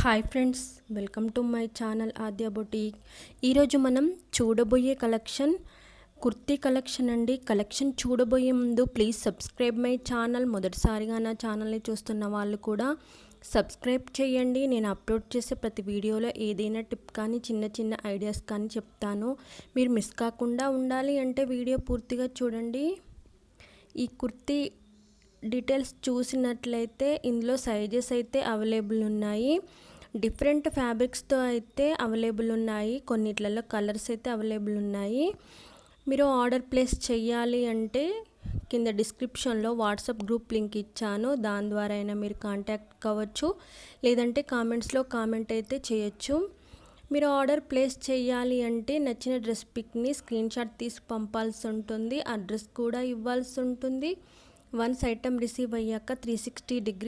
Hi friends, welcome to my channel Aadya boutique. ఈరోజు మనం చూడబోయే కలెక్షన్ కుర్తీ కలెక్షన్ అండి. కలెక్షన్ చూడబోయే ముందు ప్లీజ్ సబ్స్క్రైబ్ మై ఛానల్. మొదటిసారిగా నా ఛానల్ని చూస్తున్న వాళ్ళు కూడా సబ్స్క్రైబ్ చేయండి. నేను అప్లోడ్ చేసే ప్రతి వీడియోలో ఏదైనా టిప్ కానీ చిన్న చిన్న ఐడియాస్ కానీ చెప్తాను. మీరు మిస్ కాకుండా ఉండాలి అంటే వీడియో పూర్తిగా చూడండి. ఈ కుర్తీ డీటెయిల్స్ చూసినట్లయితే ఇందులో సైజెస్ అయితే అవైలబుల్ ఉన్నాయి. డిఫరెంట్ ఫ్యాబ్రిక్స్తో అయితే అవైలబుల్ ఉన్నాయి. కొన్నిట్లలో కలర్స్ అయితే అవైలబుల్ ఉన్నాయి. మీరు ఆర్డర్ ప్లేస్ చేయాలి అంటే కింద డిస్క్రిప్షన్లో వాట్సాప్ గ్రూప్ లింక్ ఇచ్చాను. దాని ద్వారా అయినా మీరు కాంటాక్ట్ కావచ్చు, లేదంటే కామెంట్స్లో కామెంట్ అయితే చేయొచ్చు. మీరు ఆర్డర్ ప్లేస్ చేయాలి అంటే నచ్చిన డ్రెస్ పిక్ని స్క్రీన్ షాట్ తీసి పంపాల్సి ఉంటుంది. అడ్రస్ కూడా ఇవ్వాల్సి ఉంటుంది. వన్స్ ఐటమ్ రిసీవ్ అయ్యాక 360 డిగ్రీ